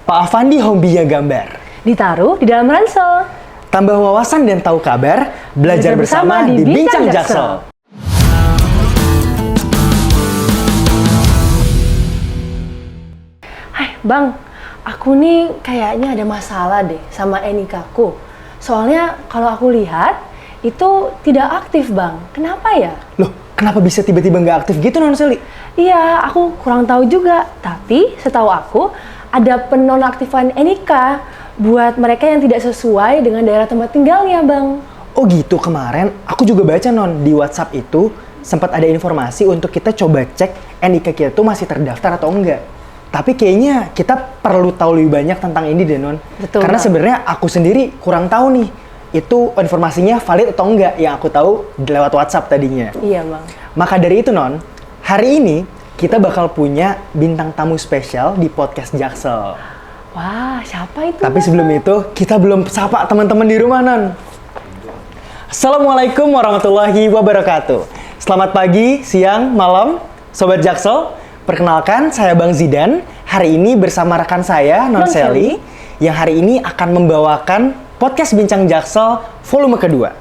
Pak Afandi hobinya gambar. Ditaruh di dalam ransel. Tambah wawasan dan tahu kabar, belajar bersama di Bincang Jaksel. Hai Bang, aku nih kayaknya ada masalah deh sama NIK-ku. Soalnya kalau aku lihat, itu tidak aktif Bang. Kenapa ya? Loh, kenapa bisa tiba-tiba nggak aktif gitu Non Seli? Iya, aku kurang tahu juga. Tapi setahu aku, ada penonaktifan NIK buat mereka yang tidak sesuai dengan daerah tempat tinggalnya, Bang. Oh gitu, kemarin aku juga baca Non, di WhatsApp itu sempat ada informasi untuk kita coba cek NIK kita tuh masih terdaftar atau enggak. Tapi kayaknya kita perlu tahu lebih banyak tentang ini deh Non. Betul, karena Bang. sebenarnya aku sendiri kurang tahu nih, itu informasinya valid atau enggak yang aku tahu lewat WhatsApp tadinya. Iya, Bang. Maka dari itu Non, hari ini kita bakal punya bintang tamu spesial di podcast Jaksel. Wah, siapa itu? Tapi Bang? sebelum itu, kita belum sapa teman-teman di rumah, Non. Assalamualaikum warahmatullahi wabarakatuh. Selamat pagi, siang, malam, Sobat Jaksel. Perkenalkan, saya Bang Zidan. Hari ini bersama rekan saya, Non Seli, yang hari ini akan membawakan podcast Bincang Jaksel volume kedua.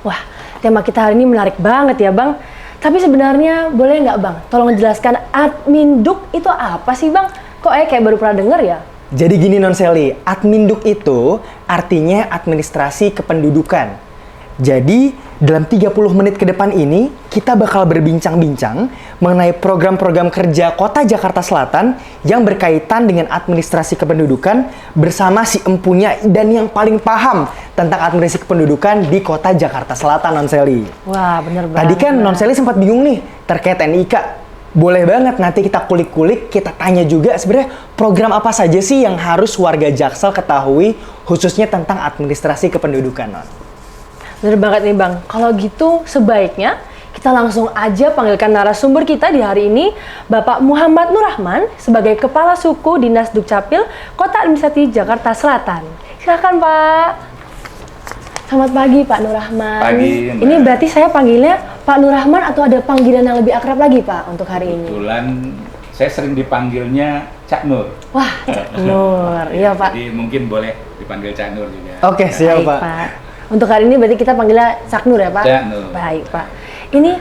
Wah, tema kita hari ini menarik banget ya, Bang. Tapi sebenarnya boleh nggak, Bang? Tolong jelaskan Adminduk itu apa sih, Bang? Kok kayak baru pernah denger ya? Jadi gini Non Seli, Adminduk itu artinya administrasi kependudukan. Jadi dalam 30 menit ke depan ini kita bakal berbincang-bincang mengenai program-program kerja Kota Jakarta Selatan yang berkaitan dengan administrasi kependudukan bersama si empunya dan yang paling paham tentang administrasi kependudukan di Kota Jakarta Selatan, Non Seli. Wah, bener banget. Tadi kan Non Seli sempat bingung nih terkait NIK. Boleh banget nanti kita kulik-kulik, kita tanya juga sebenarnya program apa saja sih yang harus warga Jaksel ketahui khususnya tentang administrasi kependudukan, Non. Bener banget nih, Bang. Kalau gitu sebaiknya kita langsung aja panggilkan narasumber kita di hari ini, Bapak Muhammad Nurrahman sebagai Kepala Suku Dinas Dukcapil Kota Administratif Jakarta Selatan. Silakan, Pak. Selamat pagi, Pak Nurrahman. Pagi, Mbak. Ini berarti saya panggilnya Pak Nurrahman atau ada panggilan yang lebih akrab lagi, Pak, untuk hari ini? Kebetulan saya sering dipanggilnya Cak Nur. Wah, Cak Nur. Iya, Pak. Jadi mungkin boleh dipanggil Cak Nur juga. Oke, siap, Baik, Pak. Untuk hari ini berarti kita panggilnya Cak Nur ya, Pak? Cak Nur. Baik, Pak. Ini,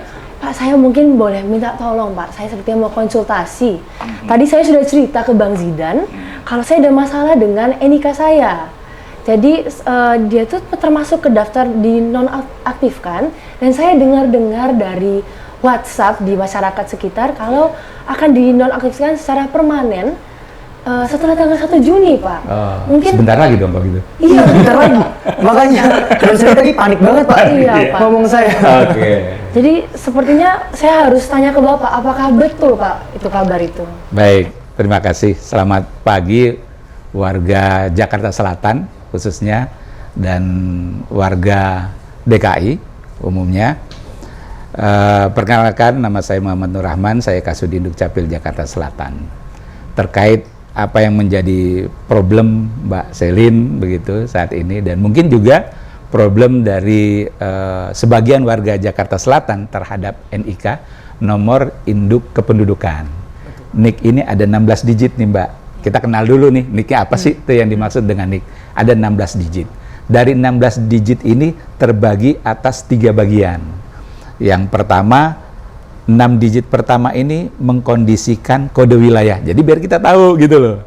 Pak, saya mungkin boleh minta tolong, Pak. Saya sepertinya mau konsultasi. Tadi saya sudah cerita ke Bang Zidan, kalau saya ada masalah dengan NIK saya. Jadi, dia tuh termasuk ke daftar di nonaktifkan, dan saya dengar-dengar dari WhatsApp di masyarakat sekitar kalau akan di nonaktifkan secara permanen setelah tanggal 1 Juni, Pak. Mungkin Sebentar lagi dong kalau gitu. iya, Bentar lagi. Makanya Non Seli tadi panik banget, Pak. Iya, Pak. Ngomong saya. Oke. Jadi sepertinya saya harus tanya ke Bapak, apakah betul Pak itu kabar itu? Baik, terima kasih. Selamat pagi warga Jakarta Selatan khususnya dan warga DKI umumnya. Perkenalkan, nama saya Muhammad Nurrahman, saya Kasudin Dukcapil Jakarta Selatan. Terkait apa yang menjadi problem Mbak Selin begitu saat ini dan mungkin juga problem dari sebagian warga Jakarta Selatan terhadap NIK, nomor induk kependudukan. NIK ini ada 16 digit nih Mbak. Kita kenal dulu nih, NIK-nya apa sih itu yang dimaksud dengan NIK? Ada 16 digit. Dari 16 digit ini terbagi atas 3 bagian. Yang pertama, 6 digit pertama ini mengkondisikan kode wilayah. Jadi biar kita tahu gitu loh.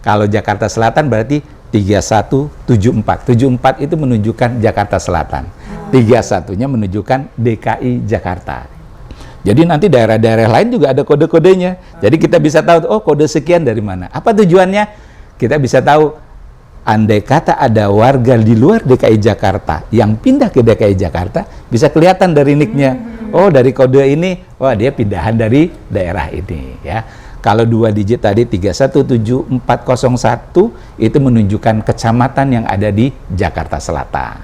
Kalau Jakarta Selatan berarti 3174. 74 itu menunjukkan Jakarta Selatan. 31-nya menunjukkan DKI Jakarta. Jadi nanti daerah-daerah lain juga ada kode-kodenya. Jadi kita bisa tahu, oh kode sekian dari mana. Apa tujuannya? Kita bisa tahu, andai kata ada warga di luar DKI Jakarta yang pindah ke DKI Jakarta, bisa kelihatan dari NIK-nya. Oh, dari kode ini, wah dia pindahan dari daerah ini ya. Kalau 2 digit tadi 317401 itu menunjukkan kecamatan yang ada di Jakarta Selatan.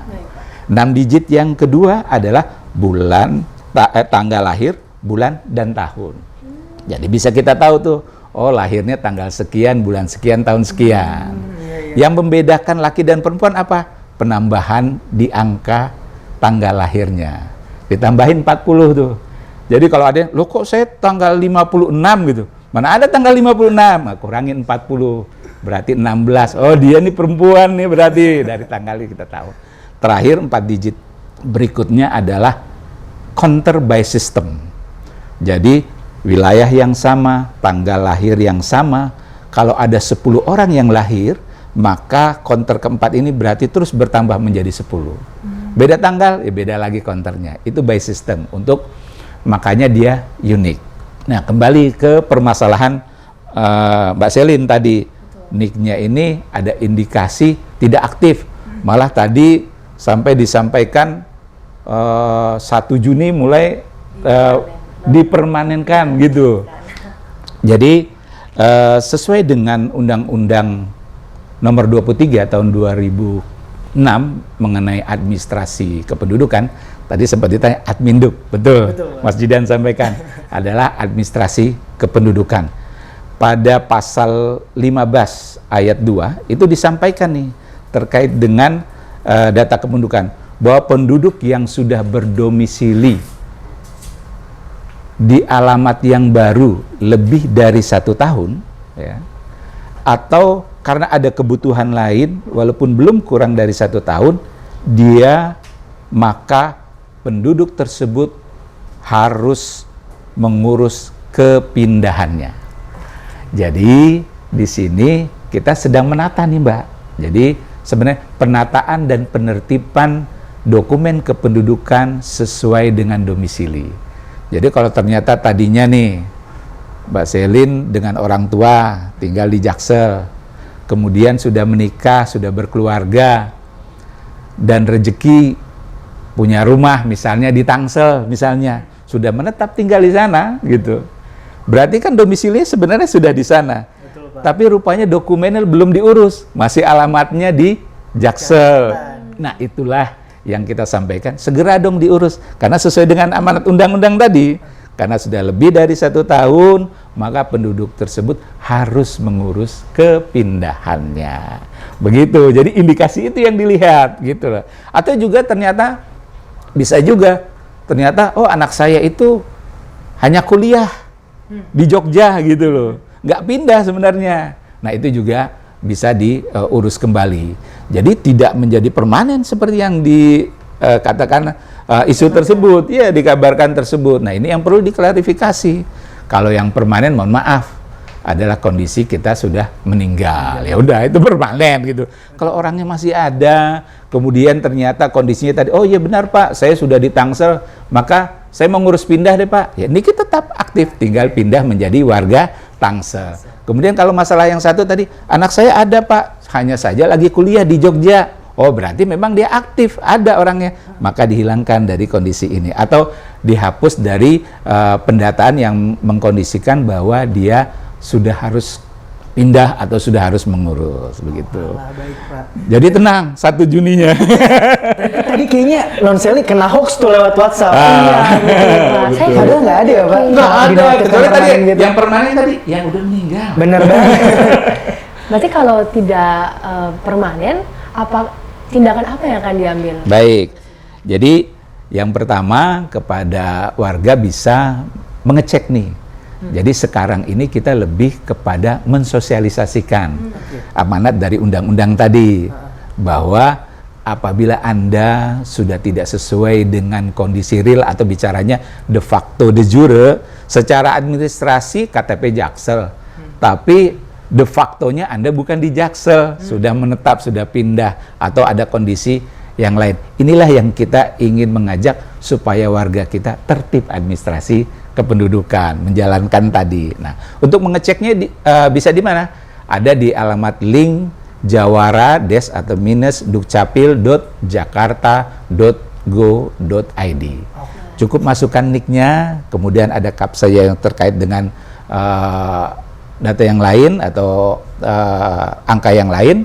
6 digit yang kedua adalah bulan, tanggal lahir, bulan dan tahun. Jadi bisa kita tahu tuh, oh lahirnya tanggal sekian, bulan sekian, tahun sekian. Yang membedakan laki dan perempuan apa? Penambahan di angka tanggal lahirnya. Ditambahin 40 tuh. Jadi kalau ada yang, loh kok saya tanggal 56 gitu. Mana ada tanggal 56? Nah, kurangin 40. berarti 16. Oh, dia nih perempuan nih berarti dari tanggalnya kita tahu. Terakhir 4 digit berikutnya adalah counter by system. Jadi wilayah yang sama, tanggal lahir yang sama. Kalau ada 10 orang yang lahir, maka counter keempat ini berarti terus bertambah menjadi 10. Beda tanggal, ya beda lagi counternya. Itu by system. Makanya dia unik. Nah, kembali ke permasalahan Mbak Selin tadi. Nicknya ini ada indikasi tidak aktif. Malah tadi sampai disampaikan 1 Juni mulai dipermanenkan gitu. Jadi sesuai dengan Undang-Undang Nomor 23 tahun 2006 mengenai administrasi kependudukan, tadi sempat ditanya Adminduk, betul Mas Jidan sampaikan, adalah administrasi kependudukan. Pada pasal 15 ayat 2 itu disampaikan nih terkait dengan data kependudukan, bahwa penduduk yang sudah berdomisili di alamat yang baru lebih dari 1 tahun, ya, atau karena ada kebutuhan lain walaupun belum kurang dari 1 tahun, maka penduduk tersebut harus mengurus kepindahannya. Jadi di sini kita sedang menata nih, Mbak. Jadi sebenarnya penataan dan penertiban dokumen kependudukan sesuai dengan domisili. Jadi kalau ternyata tadinya nih Mbak Selin dengan orang tua tinggal di Jaksel, kemudian sudah menikah, sudah berkeluarga, dan rezeki punya rumah misalnya di Tangsel misalnya, sudah menetap tinggal di sana gitu. Berarti kan domisilinya sebenarnya sudah di sana. Betul, Pak. Tapi rupanya dokumennya belum diurus, masih alamatnya di Jaksel. Nah, itulah yang kita sampaikan, segera dong diurus, karena sesuai dengan amanat undang-undang tadi. Karena sudah lebih dari 1 tahun, maka penduduk tersebut harus mengurus kepindahannya. Begitu. Jadi indikasi itu yang dilihat, gitu loh. Atau juga ternyata bisa juga ternyata anak saya itu hanya kuliah di Jogja gitu loh, nggak pindah sebenarnya. Nah, itu juga bisa diurus kembali. Jadi tidak menjadi permanen seperti yang dikatakan isu tersebut, ya dikabarkan tersebut. Nah, ini yang perlu diklarifikasi. Kalau yang permanen, mohon maaf, adalah kondisi kita sudah meninggal. Ya udah, itu permanen gitu. Kalau orangnya masih ada, kemudian ternyata kondisinya tadi, oh iya benar Pak, saya sudah di Tangsel, maka saya mau ngurus pindah deh Pak. Ya, ini kita tetap aktif, tinggal pindah menjadi warga Tangsel. Kemudian kalau masalah yang satu tadi, anak saya ada Pak, hanya saja lagi kuliah di Jogja. Oh, berarti memang dia aktif, ada orangnya. Maka dihilangkan dari kondisi ini. Atau dihapus dari pendataan yang mengkondisikan bahwa dia sudah harus pindah atau sudah harus mengurus, begitu. Baik, Pak. Jadi tenang, 1 Juninya. Tadi kayaknya Non Selly kena hoax tuh lewat WhatsApp. Iya, betul, Pak. Saya Padahal nggak ada ya, Pak? Nggak ada, kecuali tadi gitu. yang permanen tadi, yang udah meninggal. Bener banget. Berarti kalau tidak permanen, tindakan apa yang akan diambil? Baik, jadi yang pertama kepada warga bisa mengecek nih. Jadi sekarang ini kita lebih kepada mensosialisasikan amanat dari undang-undang tadi, bahwa apabila Anda sudah tidak sesuai dengan kondisi real atau bicaranya de facto de jure, secara administrasi KTP Jaksel, tapi de factonya Anda bukan di Jaksel, sudah menetap, sudah pindah, atau ada kondisi yang lain. Inilah yang kita ingin mengajak supaya warga kita tertib administrasi kependudukan, menjalankan tadi. Nah, untuk mengeceknya bisa di mana? Ada di alamat link jawara-atau-dukcapil.jakarta.go.id. Cukup masukkan nicknya, kemudian ada kapsa yang terkait dengan data yang lain atau angka yang lain.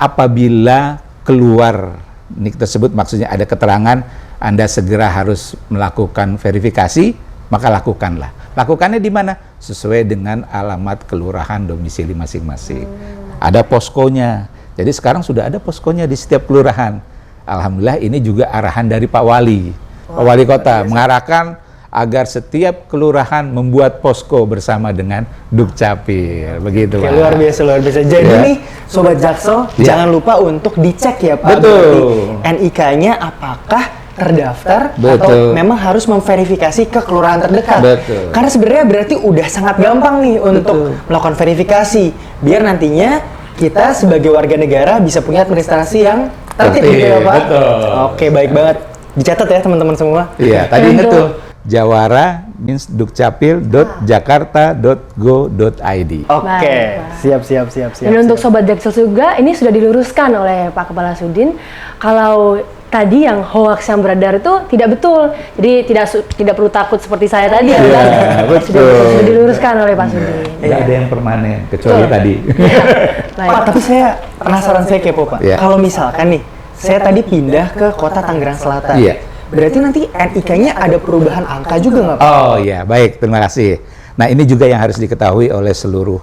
Apabila keluar nick tersebut, maksudnya ada keterangan Anda segera harus melakukan verifikasi, maka lakukanlah. Lakukannya di mana? Sesuai dengan alamat kelurahan domisili masing-masing. Ada poskonya. Jadi sekarang sudah ada poskonya di setiap kelurahan. Alhamdulillah ini juga arahan dari Pak Wali. Pak Wali Kota mengarahkan agar setiap kelurahan membuat posko bersama dengan Dukcapil, begitu Oke, Pak. luar biasa, luar biasa. Jadi Ya. nih, Sobat Jaksel, Ya. jangan lupa untuk dicek ya Pak. Betul. Berarti NIK-nya apakah terdaftar atau Betul. memang harus memverifikasi ke kelurahan terdekat. Betul. Karena sebenarnya berarti udah sangat gampang nih untuk melakukan verifikasi. Biar nantinya kita sebagai warga negara bisa punya administrasi yang tertib gitu ya Pak. Betul. Oke, baik banget. Dicatat ya teman-teman semua. Iya, tadi ingat Untuk- tuh Jawara means dukcapil.jakarta.go.id. Oke, Baik, siap. Dan untuk Sobat Jaksel juga, ini sudah diluruskan oleh Pak Kepala Sudin, kalau tadi yang hoax yang beredar itu tidak betul. Jadi tidak perlu takut seperti saya tadi. Iya, kan? betul. Sudah diluruskan oleh Pak Sudin. Nggak ada yang permanen kecuali Betul. tadi. Baik. Pak, tapi saya penasaran, saya kepo Pak. Iya. Kalau misalkan nih, saya tadi pindah ke kota Tangerang Selatan. Iya. Berarti nanti NIK-nya ada perubahan angka juga nggak Pak? Oh iya, baik, terima kasih. Nah ini juga yang harus diketahui oleh seluruh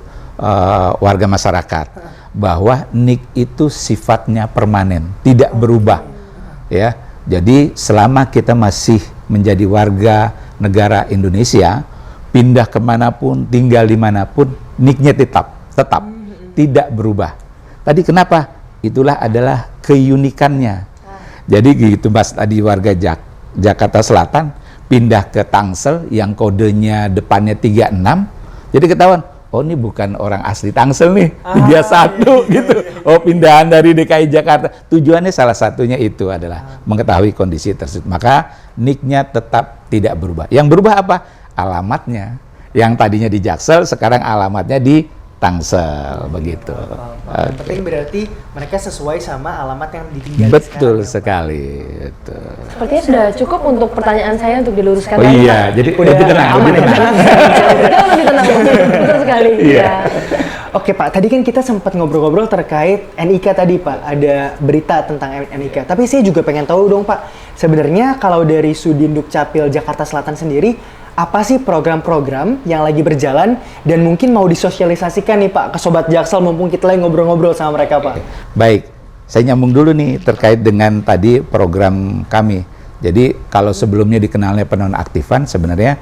warga masyarakat, bahwa NIK itu sifatnya permanen, tidak berubah. Ya, jadi selama kita masih menjadi warga negara Indonesia, pindah kemanapun, tinggal dimanapun, NIK-nya tetap tidak berubah. Tadi kenapa? Itulah adalah keunikannya. Jadi gitu Mas, tadi warga Jakarta Selatan pindah ke Tangsel yang kodenya depannya 36, jadi ketahuan, oh ini bukan orang asli Tangsel nih, 31 gitu. Oh pindahan dari DKI Jakarta. Tujuannya salah satunya itu adalah mengetahui kondisi tersebut. Maka NIK-nya tetap tidak berubah. Yang berubah apa? Alamatnya. Yang tadinya di Jaksel, sekarang alamatnya di Tangsel, begitu. Yang penting berarti mereka sesuai sama alamat yang ditinggali Betul sekarang, sekali. Betul. Sepertinya sudah cukup untuk pertanyaan saya untuk diluruskan. Oh tadi, iya, Pak. jadi Udah lebih tenang, aman lebih ya? tenang. Jauh lebih tenang. Betul sekali. Iya. Ya. Oke Pak, tadi kan kita sempat ngobrol-ngobrol terkait NIK tadi Pak, ada berita tentang NIK. Tapi saya juga pengen tahu dong Pak, sebenarnya kalau dari Sudin Dukcapil Jakarta Selatan sendiri, apa sih program-program yang lagi berjalan dan mungkin mau disosialisasikan nih Pak ke Sobat Jaksel mumpung kita lagi ngobrol-ngobrol sama mereka Pak? Baik, saya nyambung dulu nih terkait dengan tadi program kami. Jadi kalau sebelumnya dikenalnya penonaktifan, sebenarnya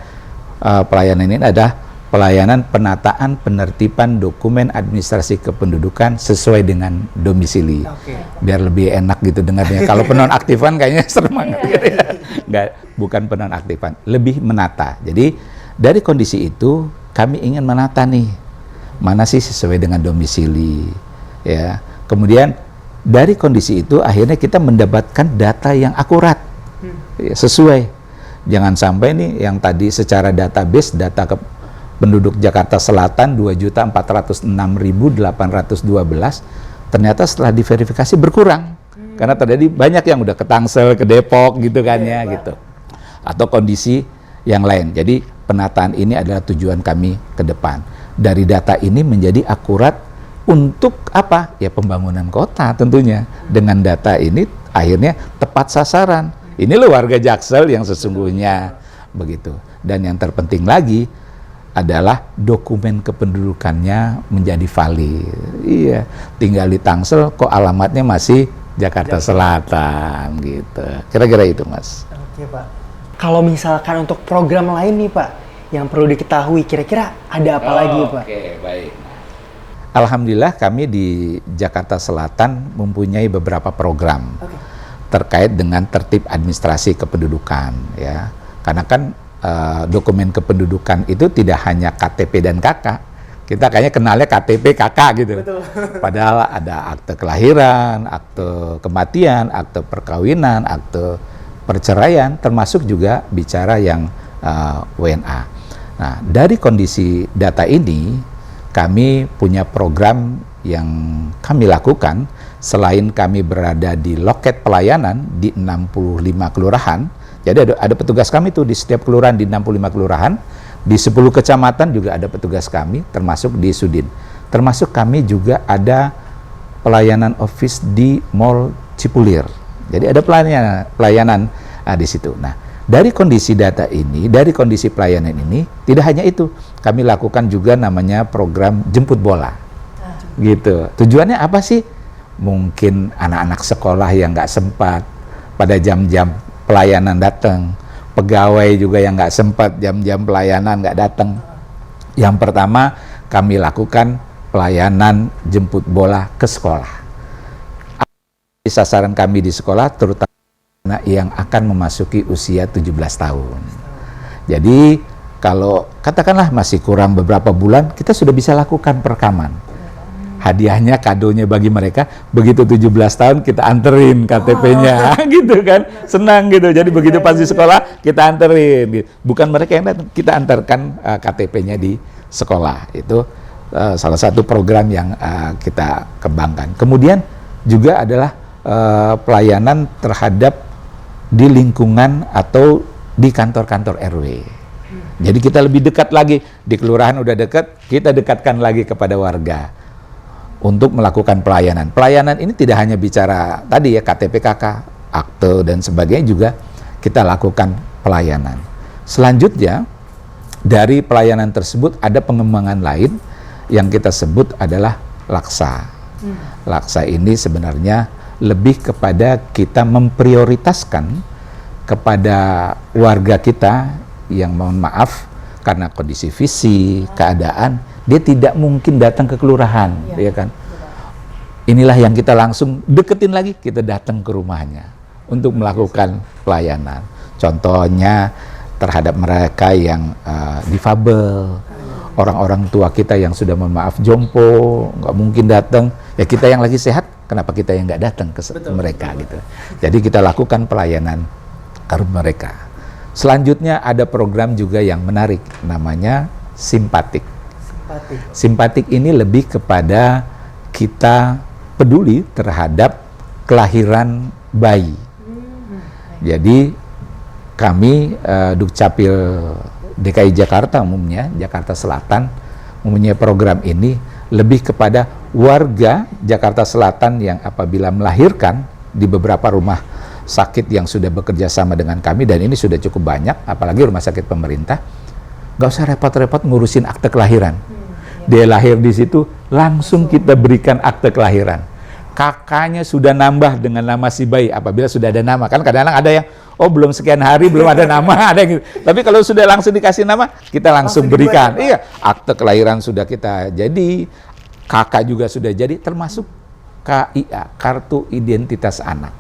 pelayanan ini adalah pelayanan penataan penertiban dokumen administrasi kependudukan sesuai dengan domisili. Oke. Biar lebih enak gitu dengarnya. Kalau penonaktifan kayaknya serem banget gitu ya. Nggak, bukan penonaktifan, lebih menata. Jadi dari kondisi itu kami ingin menata nih, mana sih sesuai dengan domisili, ya. Kemudian dari kondisi itu akhirnya kita mendapatkan data yang akurat, ya, sesuai. Jangan sampai nih yang tadi secara database data penduduk Jakarta Selatan 2.406.812 ternyata setelah diverifikasi berkurang karena terjadi banyak yang udah ke Tangsel, ke Depok gitu kan ya gitu, atau kondisi yang lain. Jadi penataan ini adalah tujuan kami ke depan. Dari data ini menjadi akurat untuk apa? Ya pembangunan kota tentunya. Dengan data ini akhirnya tepat sasaran. Ini loh warga Jaksel yang sesungguhnya begitu. Dan yang terpenting lagi adalah dokumen kependudukannya menjadi valid. Iya, tinggal di Tangsel kok alamatnya masih Jakarta Selatan gitu. Kira-kira itu, Mas. Oke Pak. Kalau misalkan untuk program lain nih Pak, yang perlu diketahui kira-kira ada apa lagi Pak? Oke, baik. Alhamdulillah kami di Jakarta Selatan mempunyai beberapa program terkait dengan tertib administrasi kependudukan, ya. Karena kan dokumen kependudukan itu tidak hanya KTP dan KK. Kita kayaknya kenalnya KTP KK gitu. Betul. Padahal ada akte kelahiran, akte kematian, akte perkawinan, akte perceraian, termasuk juga bicara yang WNA. Nah, dari kondisi data ini, kami punya program yang kami lakukan selain kami berada di loket pelayanan di 65 kelurahan. Jadi ada petugas kami tuh di setiap kelurahan di 65 kelurahan, di 10 kecamatan juga ada petugas kami, termasuk di Sudin. Termasuk kami juga ada pelayanan office di Mall Cipulir. Jadi ada pelayanan di situ. Nah, dari kondisi data ini, dari kondisi pelayanan ini, tidak hanya itu, kami lakukan juga namanya program jemput bola. Gitu. Tujuannya apa sih? Mungkin anak-anak sekolah yang nggak sempat pada jam-jam pelayanan datang, pegawai juga yang nggak sempat jam-jam pelayanan nggak datang. Yang pertama kami lakukan pelayanan jemput bola ke sekolah. Sasaran kami di sekolah terutama anak yang akan memasuki usia 17 tahun. Jadi kalau katakanlah masih kurang beberapa bulan, kita sudah bisa lakukan perekaman. Hadiahnya, kadonya bagi mereka, begitu 17 tahun kita anterin KTP-nya, gitu kan, senang gitu. Jadi begitu pas di sekolah kita anterin, gitu. Bukan mereka yang datang, kita antarkan KTP-nya di sekolah. Itu salah satu program yang kita kembangkan. Kemudian juga adalah pelayanan terhadap di lingkungan atau di kantor-kantor RW. Jadi kita lebih dekat lagi, di kelurahan udah dekat, kita dekatkan lagi kepada warga untuk melakukan pelayanan. Pelayanan ini tidak hanya bicara tadi ya KTP KK, akte dan sebagainya, juga kita lakukan pelayanan. Selanjutnya dari pelayanan tersebut ada pengembangan lain yang kita sebut adalah laksa. Laksa ini sebenarnya lebih kepada kita memprioritaskan kepada warga kita yang mohon maaf karena kondisi visi, keadaan, dia tidak mungkin datang ke kelurahan, ya kan? Inilah yang kita langsung deketin lagi, kita datang ke rumahnya untuk melakukan pelayanan. Contohnya terhadap mereka yang difabel, orang-orang tua kita yang sudah mohon maaf jompo, nggak mungkin datang. Ya kita yang lagi sehat, kenapa kita yang nggak datang ke mereka gitu? Jadi kita lakukan pelayanan ke mereka. Selanjutnya ada program juga yang menarik, namanya Simpatik. Simpatik ini lebih kepada kita peduli terhadap kelahiran bayi. Jadi kami Dukcapil DKI Jakarta umumnya, Jakarta Selatan mempunyai program ini lebih kepada warga Jakarta Selatan yang apabila melahirkan di beberapa rumah sakit yang sudah bekerja sama dengan kami, dan ini sudah cukup banyak, apalagi rumah sakit pemerintah, nggak usah repot-repot ngurusin akte kelahiran. Dia lahir di situ, langsung kita berikan akte kelahiran. Kakaknya sudah nambah dengan nama si bayi apabila sudah ada nama. Kan kadang-kadang ada yang, oh belum sekian hari belum ada nama, ada yang gitu. Tapi kalau sudah langsung dikasih nama, kita langsung berikan. Iya, akte kelahiran sudah kita jadi, kakak juga sudah jadi, termasuk KIA, Kartu Identitas Anak.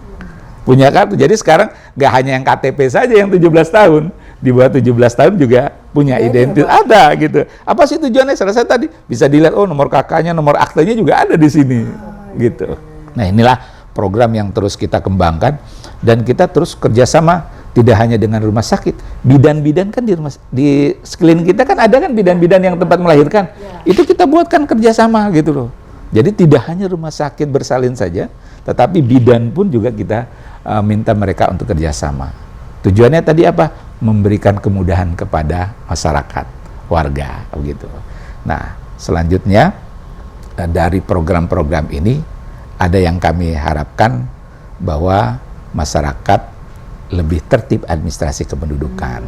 Punya kartu, jadi sekarang nggak hanya yang KTP saja yang 17 tahun, di bawah 17 tahun juga punya identitas, ada gitu. Apa sih tujuannya? Selesai tadi, bisa dilihat, oh nomor kakaknya, nomor aktenya juga ada di sini, gitu. Nah inilah program yang terus kita kembangkan, dan kita terus kerjasama, tidak hanya dengan rumah sakit, bidan-bidan kan di sekeliling kita kan ada kan bidan-bidan yang tempat melahirkan, itu kita buatkan kerjasama gitu loh. Jadi tidak hanya rumah sakit bersalin saja, tetapi bidan pun juga kita minta mereka untuk kerjasama. Tujuannya tadi apa? Memberikan kemudahan kepada masyarakat, warga, begitu. Nah, selanjutnya dari program-program ini ada yang kami harapkan bahwa masyarakat lebih tertib administrasi kependudukan.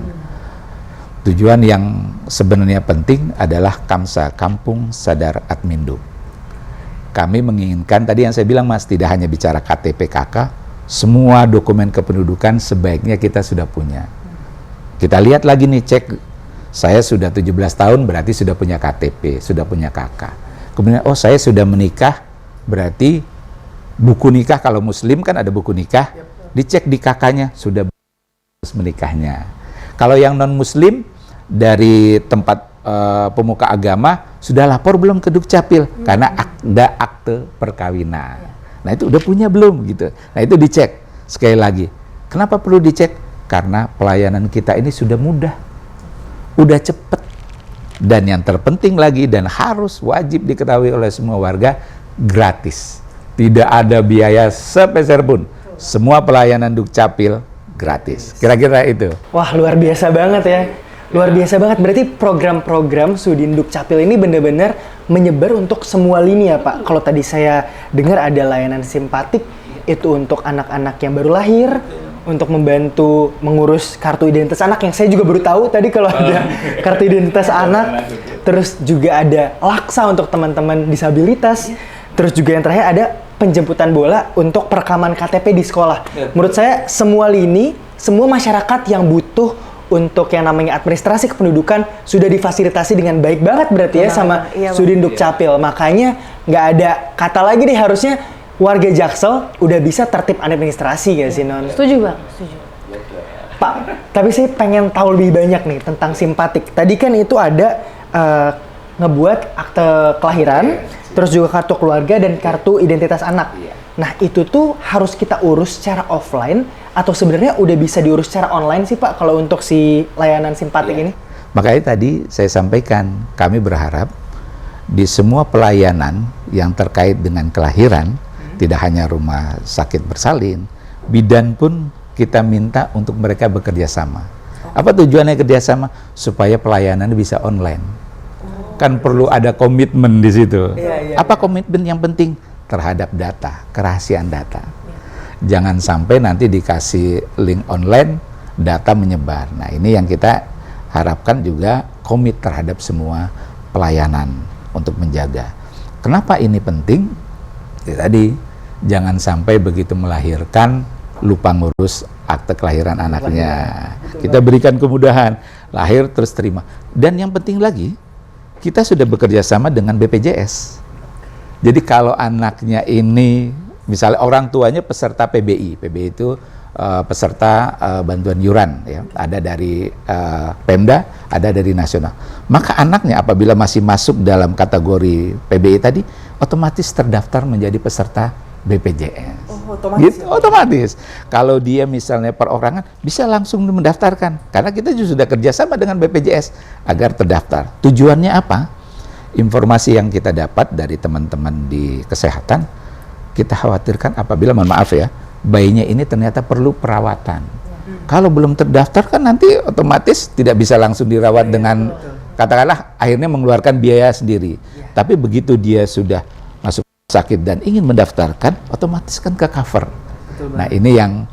Tujuan yang sebenarnya penting adalah KAMSA, Kampung Sadar Adminduk. Kami menginginkan, tadi yang saya bilang Mas, tidak hanya bicara KTP KK, semua dokumen kependudukan sebaiknya kita sudah punya. Kita lihat lagi nih, cek, saya sudah 17 tahun berarti sudah punya KTP, sudah punya KK. Kemudian, oh saya sudah menikah, berarti buku nikah, kalau muslim kan ada buku nikah, dicek di KK-nya, sudah menikahnya. Kalau yang non-muslim, dari tempat pemuka agama, sudah lapor belum ke Dukcapil? Karena ada akte perkawinan. Nah itu udah punya belum gitu. Nah itu dicek. Sekali lagi, kenapa perlu dicek? Karena pelayanan kita ini sudah mudah, udah cepet, dan yang terpenting lagi dan harus wajib diketahui oleh semua warga, gratis. Tidak ada biaya sepeser pun. Semua pelayanan Dukcapil gratis. Kira-kira itu. Wah luar biasa banget ya. Luar biasa banget, berarti program-program Sudin Dukcapil ini benar-benar menyebar untuk semua lini ya Pak. Kalau tadi saya dengar ada layanan simpatik, itu untuk anak-anak yang baru lahir, untuk membantu mengurus kartu identitas anak, yang saya juga baru tahu tadi kalau ada kartu identitas anak. Terus juga ada laksa untuk teman-teman disabilitas. Terus juga yang terakhir ada penjemputan bola untuk perekaman KTP di sekolah. Menurut saya semua lini, semua masyarakat yang butuh untuk yang namanya administrasi kependudukan sudah difasilitasi dengan baik banget berarti ya sama Iya, Bang. Sudin Dukcapil. Makanya nggak ada kata lagi deh, harusnya warga Jaksel udah bisa tertib administrasi gak sih, Non? Setuju, Bang. Setuju. Pak, tapi saya pengen tahu lebih banyak nih tentang Simpatik. Tadi kan itu ada ngebuat akte kelahiran, terus juga kartu keluarga dan kartu identitas anak. Nah, itu tuh harus kita urus secara offline atau sebenarnya udah bisa diurus secara online sih, Pak, kalau untuk si layanan Simpatik ini? Makanya tadi saya sampaikan, kami berharap di semua pelayanan yang terkait dengan kelahiran, tidak hanya rumah sakit bersalin, bidan pun kita minta untuk mereka bekerja sama. Apa tujuannya kerjasama? Supaya pelayanan bisa online. Kan perlu ada komitmen di situ. Apa komitmen yang penting? Terhadap data, kerahasiaan data. Jangan sampai nanti dikasih link online, data menyebar. Nah, ini yang kita harapkan juga komit terhadap semua pelayanan untuk menjaga. Kenapa ini penting? Ya, tadi, jangan sampai begitu melahirkan, lupa ngurus akte kelahiran anaknya. Kita berikan kemudahan, lahir terus terima. Dan yang penting lagi, kita sudah bekerja sama dengan BPJS. Jadi kalau anaknya ini, misalnya orang tuanya peserta PBI, PBI itu peserta bantuan iuran, ya, ada dari Pemda, ada dari nasional. Maka anaknya apabila masih masuk dalam kategori PBI tadi, otomatis terdaftar menjadi peserta BPJS. Otomatis. Gitu, otomatis. Kalau dia misalnya perorangan, bisa langsung mendaftarkan. Karena kita juga sudah kerjasama dengan BPJS agar terdaftar. Tujuannya apa? Informasi yang kita dapat dari teman-teman di kesehatan, kita khawatirkan apabila, mohon maaf ya, bayinya ini ternyata perlu perawatan. Kalau belum terdaftar kan nanti otomatis tidak bisa langsung dirawat dengan, katakanlah akhirnya mengeluarkan biaya sendiri. Tapi begitu dia sudah masuk sakit dan ingin mendaftarkan, otomatis kan ke cover. Nah, ini yang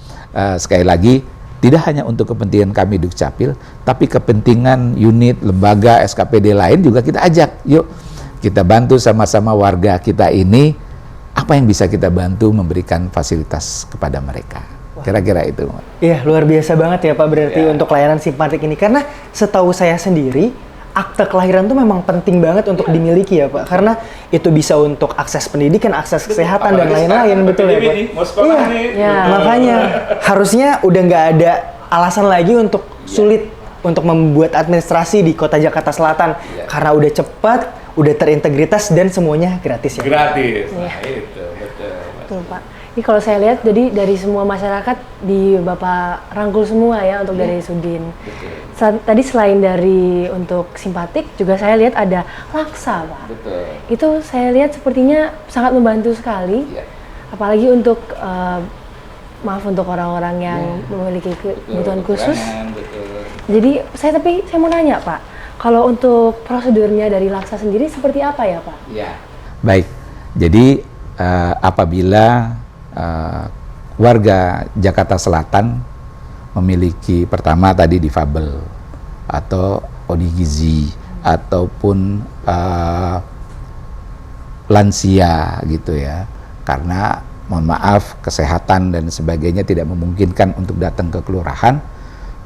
sekali lagi tidak hanya untuk kepentingan kami Dukcapil, tapi kepentingan unit, lembaga, SKPD lain juga kita ajak. Yuk, kita bantu sama-sama warga kita ini, apa yang bisa kita bantu memberikan fasilitas kepada mereka. Kira-kira itu. Iya, luar biasa banget ya, Pak, berarti untuk layanan Simpatik ini. Karena setahu saya sendiri, akte kelahiran tuh memang penting banget untuk dimiliki ya, Pak. Karena itu bisa untuk akses pendidikan, akses kesehatan, dan lain-lain, betul ya, Pak? Iya, makanya harusnya udah nggak ada alasan lagi untuk sulit untuk membuat administrasi di Kota Jakarta Selatan. Karena udah cepat, udah terintegritas, dan semuanya gratis ya. Gratis, nah itu, betul. Betul, Pak. Ini kalau saya lihat, jadi dari semua masyarakat di Bapak rangkul semua ya untuk dari Sudin. Tadi selain dari untuk Simpatik, juga saya lihat ada Laksa, Pak. Betul. Itu saya lihat sepertinya sangat membantu sekali. Apalagi untuk, maaf, untuk orang-orang yang memiliki kebutuhan khusus. Jadi saya mau nanya, Pak, kalau untuk prosedurnya dari Laksa sendiri seperti apa ya, Pak? Ya. Baik, jadi apabila warga Jakarta Selatan memiliki pertama tadi difabel atau odigizi ataupun lansia gitu ya, karena mohon maaf kesehatan dan sebagainya tidak memungkinkan untuk datang ke kelurahan,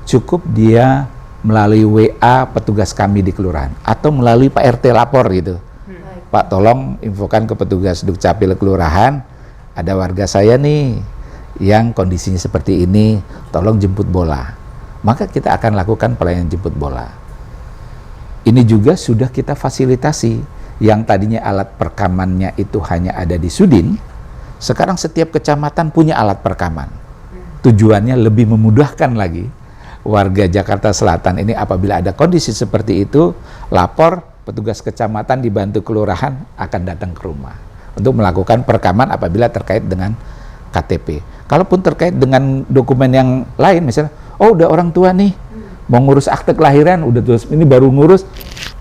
cukup dia melalui WA petugas kami di kelurahan atau melalui Pak RT lapor gitu. Pak, tolong infokan ke petugas Dukcapil kelurahan, ada warga saya nih yang kondisinya seperti ini, tolong jemput bola. Maka kita akan lakukan pelayanan jemput bola. Ini juga sudah kita fasilitasi, yang tadinya alat perekamannya itu hanya ada di Sudin, sekarang setiap kecamatan punya alat perekaman. Tujuannya lebih memudahkan lagi warga Jakarta Selatan ini apabila ada kondisi seperti itu, lapor, petugas kecamatan dibantu kelurahan akan datang ke rumah untuk melakukan perekaman apabila terkait dengan KTP. Kalaupun terkait dengan dokumen yang lain, misalnya, oh udah orang tua nih, mau ngurus akte kelahiran, udah terus ini baru ngurus,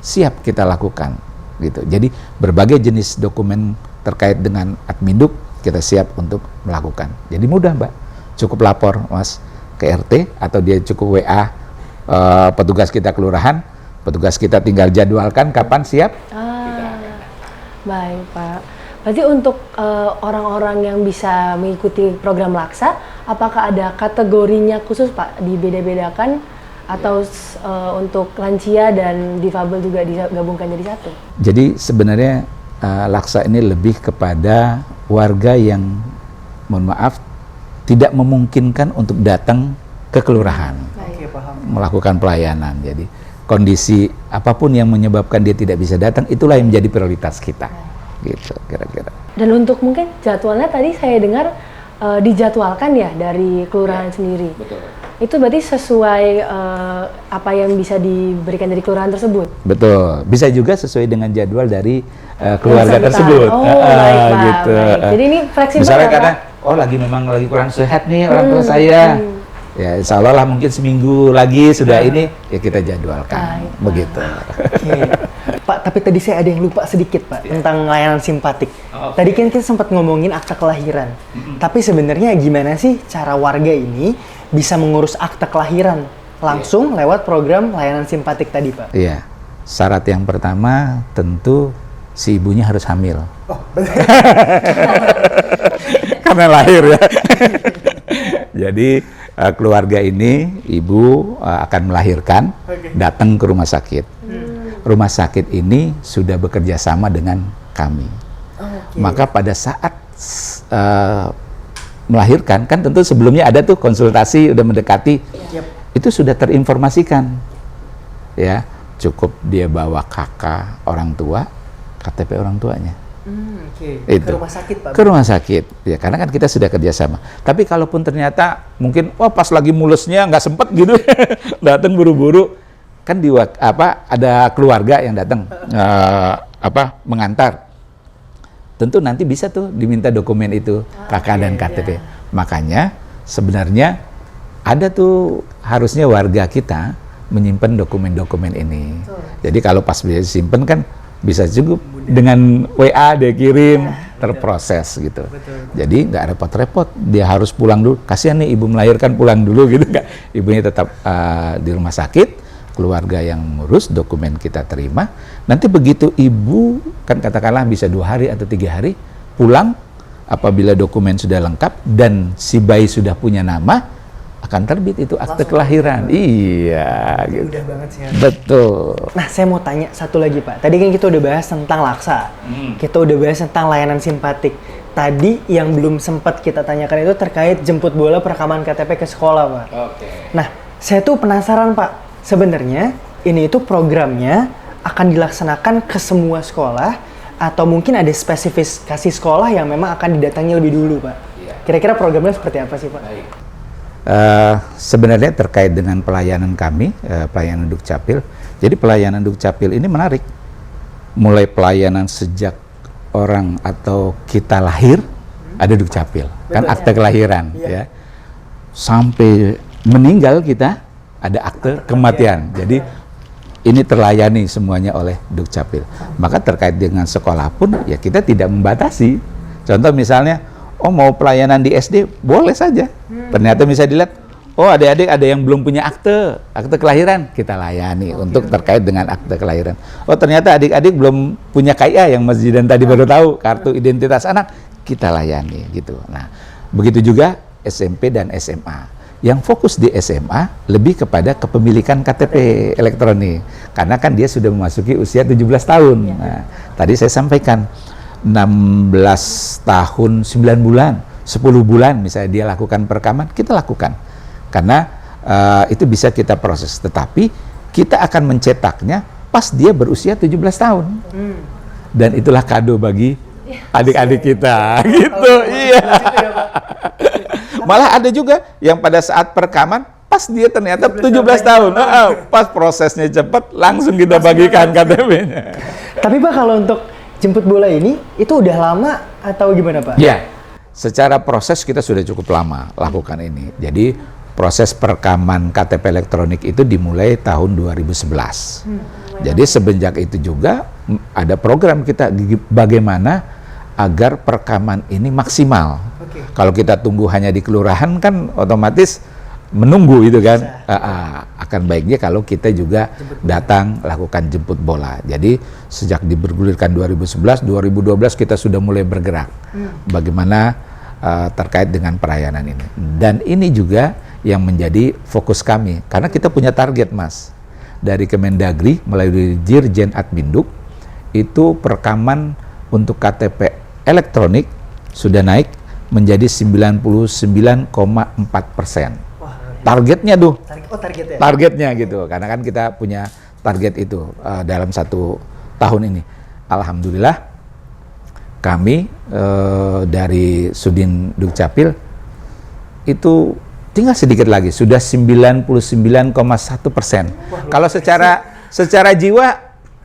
siap kita lakukan. Gitu. Jadi berbagai jenis dokumen terkait dengan Adminduk kita siap untuk melakukan. Jadi mudah, Mbak. Cukup lapor, Mas, ke RT atau dia cukup WA petugas kita kelurahan, petugas kita tinggal jadwalkan kapan siap. Baik, Pak. Berarti untuk orang-orang yang bisa mengikuti program Laksa, apakah ada kategorinya khusus Pak, dibeda-bedakan atau untuk lansia dan difabel juga digabungkan jadi satu? Jadi sebenarnya Laksa ini lebih kepada warga yang, mohon maaf, tidak memungkinkan untuk datang ke kelurahan Oke, paham. melakukan pelayanan. Jadi kondisi apapun yang menyebabkan dia tidak bisa datang, itulah yang menjadi prioritas kita. Gitu kira-kira. Dan untuk mungkin jadwalnya tadi saya dengar dijadwalkan ya dari kelurahan sendiri. Betul. Itu berarti sesuai apa yang bisa diberikan dari kelurahan tersebut? Betul. Bisa juga sesuai dengan jadwal dari keluarga Yang tersebut. Oh, baik Pak. Gitu. Baik. Jadi ini fleksibel Misalnya ya, Pak? kadang, oh memang lagi kurang sehat nih orang tua saya. Ya insya Allah lah mungkin seminggu lagi sudah ini, ya kita jadwalkan. Baik, Begitu. Oke. Pak, tapi tadi saya ada yang lupa sedikit Pak tentang layanan simpatik. Oh, Tadi kan kita sempat ngomongin akta kelahiran. Tapi sebenarnya gimana sih cara warga ini bisa mengurus akta kelahiran langsung lewat program layanan simpatik tadi Pak? Iya. Syarat yang pertama tentu si ibunya harus hamil. Oh, betul. Karena lahir ya. Jadi keluarga ini ibu akan melahirkan, datang ke rumah sakit. Rumah sakit ini sudah bekerja sama dengan kami. Maka pada saat melahirkan, kan tentu sebelumnya ada tuh konsultasi, udah mendekati, itu sudah terinformasikan. Ya, cukup dia bawa kakak orang tua, KTP orang tuanya. Oke. Itu. Ke rumah sakit Pak? Ke rumah sakit, ya karena kan kita sudah kerjasama. Tapi kalaupun ternyata mungkin, pas lagi mulesnya nggak sempet gitu, datang buru-buru, kan ada keluarga yang datang mengantar. Tentu nanti bisa tuh diminta dokumen itu, kakak dan KTP. Makanya sebenarnya ada tuh harusnya warga kita menyimpan dokumen-dokumen ini. Jadi kalau pas bisa simpen kan bisa juga dengan WA dia kirim, terproses gitu. Jadi nggak repot-repot, dia harus pulang dulu. Kasihan nih ibu melahirkan pulang dulu gitu kan. Ibunya tetap di rumah sakit, keluarga yang ngurus, dokumen kita terima. Nanti begitu ibu kan katakanlah bisa 2 hari atau 3 hari pulang, apabila dokumen sudah lengkap dan si bayi sudah punya nama, akan terbit itu akte kelahiran. Iya, gitu. Mudah banget sih. Betul. Nah, saya mau tanya satu lagi Pak. Tadi kan kita udah bahas tentang Laksa. Kita udah bahas tentang layanan simpatik. Tadi yang belum sempat kita tanyakan itu terkait jemput bola perekaman KTP ke sekolah Pak. Oke. Nah, saya tuh penasaran Pak. Sebenarnya ini itu programnya akan dilaksanakan ke semua sekolah atau mungkin ada spesifikasi sekolah yang memang akan didatangi lebih dulu Pak? Iya. Kira-kira programnya seperti apa sih Pak? Baik. Sebenarnya terkait dengan pelayanan kami, pelayanan Dukcapil. Jadi pelayanan Dukcapil ini menarik. Mulai pelayanan sejak orang atau kita lahir, ada Dukcapil. Kan akte kelahiran. Ya. Sampai meninggal kita, ada akte kematian. Jadi ini terlayani semuanya oleh Dukcapil. Maka terkait dengan sekolah pun, ya kita tidak membatasi. Contoh misalnya, mau pelayanan di SD, boleh saja. Ternyata bisa dilihat, adik-adik ada yang belum punya akte kelahiran, kita layani untuk terkait dengan akte kelahiran. Ternyata adik-adik belum punya KIA yang Mas Zidan tadi baru tahu, kartu identitas anak, kita layani gitu. Nah, begitu juga SMP dan SMA. Yang fokus di SMA lebih kepada kepemilikan KTP elektronik, karena kan dia sudah memasuki usia 17 tahun. Nah, tadi saya sampaikan 16 tahun 9 bulan, 10 bulan misalnya dia lakukan perekaman, kita lakukan. Karena itu bisa kita proses, tetapi kita akan mencetaknya pas dia berusia 17 tahun. Dan itulah kado bagi adik-adik kita, gitu. Iya. Malah ada juga yang pada saat perekaman, pas dia ternyata 17 tahun, pas prosesnya cepat, langsung kita bagikan KTP-nya. Tapi Pak, kalau untuk jemput bola ini, itu udah lama atau gimana Pak? Ya, secara proses kita sudah cukup lama lakukan ini. Jadi proses perekaman KTP elektronik itu dimulai tahun 2011. Jadi semenjak itu juga ada program kita bagaimana agar perekaman ini maksimal. Kalau kita tunggu hanya di kelurahan kan otomatis menunggu itu kan. alangkah baiknya kalau kita juga datang lakukan jemput bola. Jadi sejak dibergulirkan 2011, 2012 kita sudah mulai bergerak. Bagaimana terkait dengan pelayanan ini. Dan ini juga yang menjadi fokus kami. Karena kita punya target, Mas. Dari Kemendagri melalui Dirjen Adminduk, itu perekaman untuk KTP elektronik sudah naik menjadi 99,4%. Targetnya tuh. Targetnya. Targetnya gitu. Karena kan kita punya target itu dalam 1 tahun ini. Alhamdulillah kami dari Sudin Dukcapil itu tinggal sedikit lagi, sudah 99,1%. Kalau secara jiwa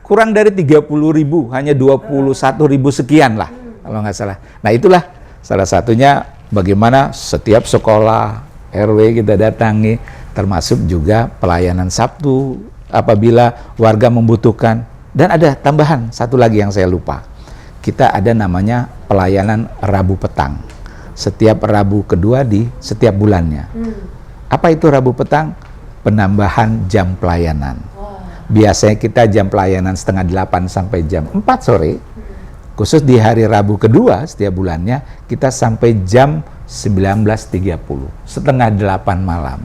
kurang dari 30.000, hanya 21.000 sekian lah, kalau nggak salah. Nah itulah salah satunya bagaimana setiap sekolah RW kita datangi, termasuk juga pelayanan Sabtu apabila warga membutuhkan. Dan ada tambahan satu lagi yang saya lupa, kita ada namanya pelayanan Rabu petang. Setiap Rabu kedua di setiap bulannya. Apa itu Rabu petang? Penambahan jam pelayanan. Biasanya kita jam pelayanan 7:30 sampai jam 4 sore. Khusus di hari Rabu kedua setiap bulannya, kita sampai jam 19.30, 7:30 malam.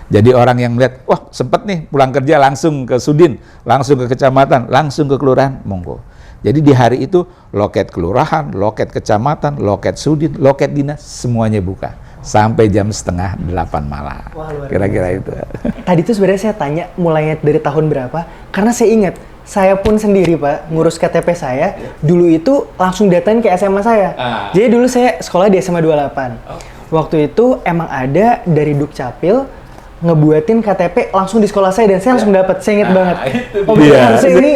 Jadi orang yang melihat, wah sempet nih pulang kerja langsung ke Sudin, langsung ke kecamatan, langsung ke kelurahan, monggo. Jadi di hari itu loket kelurahan, loket kecamatan, loket Sudin, loket dinas semuanya buka sampai jam 7:30 malam. Kira-kira itu. Tadi tuh sebenarnya saya tanya mulainya dari tahun berapa, karena saya ingat saya pun sendiri Pak ngurus KTP saya dulu itu langsung datang ke SMA saya. Jadi dulu saya sekolah di SMA 28. Waktu itu emang ada dari Dukcapil ngebuatin KTP langsung di sekolah saya dan saya langsung dapat. Saya ingat banget. Oh harusnya ini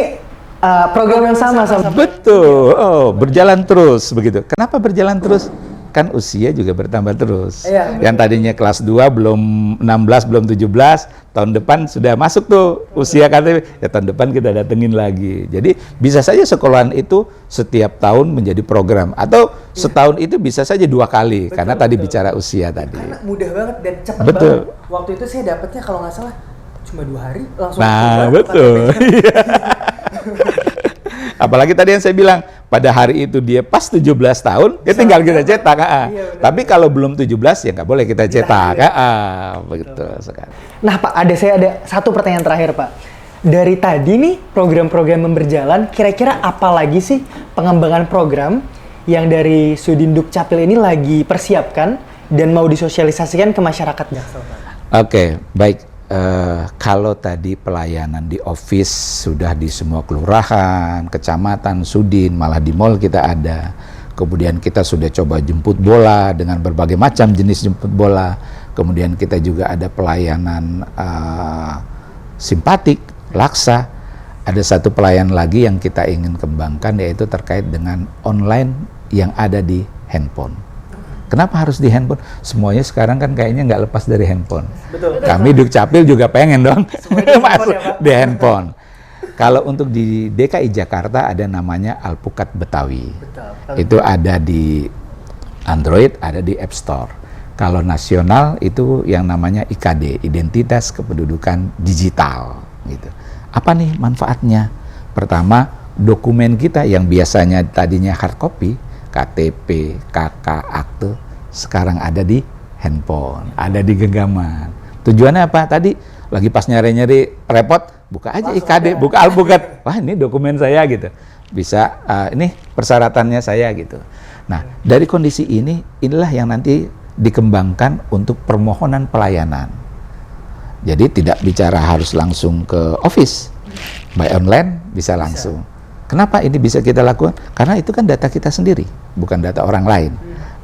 program yang sama. Betul. Oh, berjalan terus begitu. Kenapa berjalan terus? Kan usia juga bertambah terus. Yang tadinya kelas 2 belum 16, belum 17, tahun depan sudah masuk tuh usia KTP. Ya tahun depan kita datengin lagi. Jadi bisa saja sekolahan itu setiap tahun menjadi program atau setahun itu bisa saja 2 kali karena tadi bicara usia tadi. Karena mudah banget dan cepat Betul. banget. Waktu itu saya dapatnya kalau nggak salah cuma 2 hari langsung. Nah, betul. Apalagi tadi yang saya bilang, pada hari itu dia pas 17 tahun, ya tinggal kita cetak. Tapi kalau belum 17 ya nggak boleh kita cetak. Begitu sekali. Nah Pak, saya ada satu pertanyaan terakhir Pak. Dari tadi nih program-program yang berjalan, kira-kira apa lagi sih pengembangan program yang dari Sudin Dukcapil ini lagi persiapkan dan mau disosialisasikan ke masyarakat Jaksel? Oke, baik. Kalau tadi pelayanan di office sudah di semua kelurahan, kecamatan, Sudin, malah di mall kita ada. Kemudian kita sudah coba jemput bola dengan berbagai macam jenis jemput bola. Kemudian kita juga ada pelayanan simpatik, laksa. Ada satu pelayanan lagi yang kita ingin kembangkan yaitu terkait dengan online yang ada di handphone. Kenapa harus di handphone? Semuanya sekarang kan kayaknya nggak lepas dari handphone. Betul. Kami Dukcapil juga pengen dong masuk di handphone. Kalau untuk di DKI Jakarta ada namanya Alpukat Betawi. Itu ada di Android, ada di App Store. Kalau nasional itu yang namanya IKD, Identitas Kependudukan Digital. Gitu. Apa nih manfaatnya? Pertama, dokumen kita yang biasanya tadinya hard copy, KTP, KK, akte, sekarang ada di handphone, ada di genggaman. Tujuannya apa? Tadi lagi pas nyari-nyari repot, buka aja IKD, buka Alpukat. Wah ini dokumen saya gitu. Bisa, ini persyaratannya saya gitu. Nah, dari kondisi ini, inilah yang nanti dikembangkan untuk permohonan pelayanan. Jadi tidak bicara harus langsung ke office, by online bisa langsung. Kenapa ini bisa kita lakukan? Karena itu kan data kita sendiri, bukan data orang lain.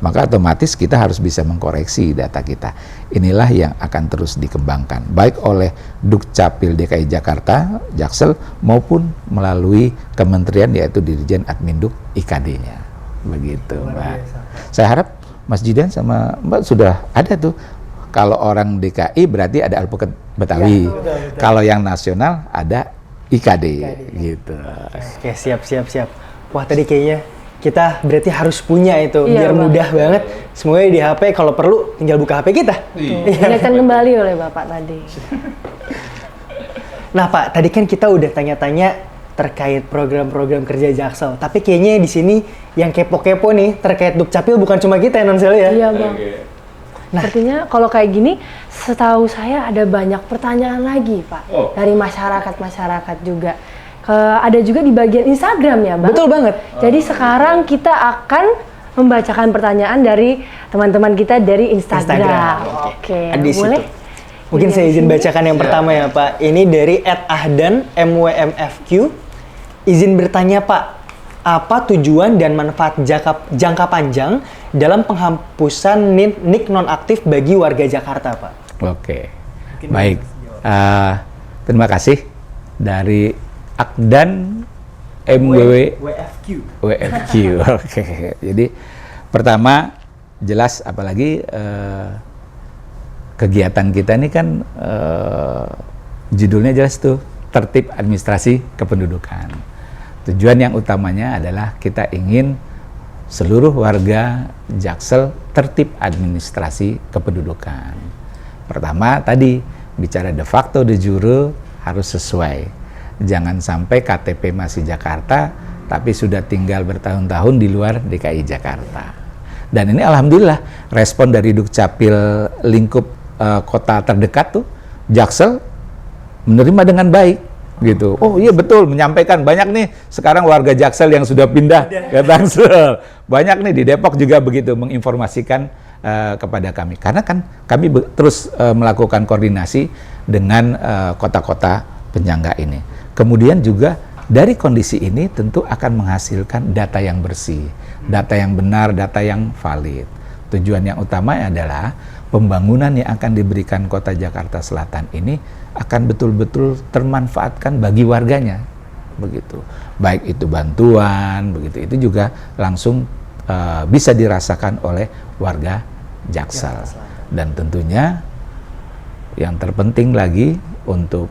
Maka otomatis kita harus bisa mengkoreksi data kita. Inilah yang akan terus dikembangkan, baik oleh Dukcapil DKI Jakarta, Jaksel, maupun melalui kementerian yaitu Dirjen Adminduk IKD-nya. Begitu, Mbak. Saya harap Mas Jidan sama Mbak sudah ada tuh. Kalau orang DKI berarti ada Alpukat Betawi. Betul. Kalau yang nasional ada IKD. Gitu. Oke, siap. Wah, tadi kayaknya kita berarti harus punya itu biar mudah banget. Semuanya di HP, kalau perlu tinggal buka HP kita. Diingatkan kembali oleh Bapak tadi. Nah Pak, tadi kan kita udah tanya-tanya terkait program-program kerja Jaksel. Tapi kayaknya di sini yang kepo-kepo nih terkait Dukcapil bukan cuma kita ya Nonsel ya? Iya Bang. Nah. Sepertinya kalau kayak gini, setahu saya ada banyak pertanyaan lagi Pak. Dari masyarakat juga. Ada juga di bagian Instagram ya Bang? Betul banget. Jadi sekarang kita akan membacakan pertanyaan dari teman-teman kita dari Instagram. Oke, Di situ. boleh? Mungkin Iya, saya di izin sini. bacakan yang pertama ya Pak. Ini dari @ahdan MWMFQ. Izin bertanya Pak, apa tujuan dan manfaat jangka panjang dalam penghapusan nik nonaktif bagi warga Jakarta Pak? Oke, baik. Terima kasih dari Akdan WFQ. WFQ. Oke, jadi pertama jelas apalagi kegiatan kita ini kan judulnya jelas tuh, tertib administrasi kependudukan. Tujuan yang utamanya adalah kita ingin seluruh warga Jaksel tertib administrasi kependudukan. Pertama tadi bicara de facto de jure harus sesuai. Jangan sampai KTP masih Jakarta tapi sudah tinggal bertahun-tahun di luar DKI Jakarta. Dan ini alhamdulillah respon dari Dukcapil lingkup kota terdekat tuh Jaksel menerima dengan baik gitu. Oh iya betul, menyampaikan banyak nih sekarang warga Jaksel yang sudah pindah ke Tangsel. Banyak nih di Depok juga begitu menginformasikan kepada kami. Karena kan kami terus melakukan koordinasi dengan kota-kota penyangga ini. Kemudian juga dari kondisi ini tentu akan menghasilkan data yang bersih, data yang benar, data yang valid. Tujuan yang utama adalah pembangunan yang akan diberikan kota Jakarta Selatan ini akan betul-betul termanfaatkan bagi warganya, begitu. Baik itu bantuan, begitu itu juga langsung bisa dirasakan oleh warga Jaksel. Dan tentunya yang terpenting lagi untuk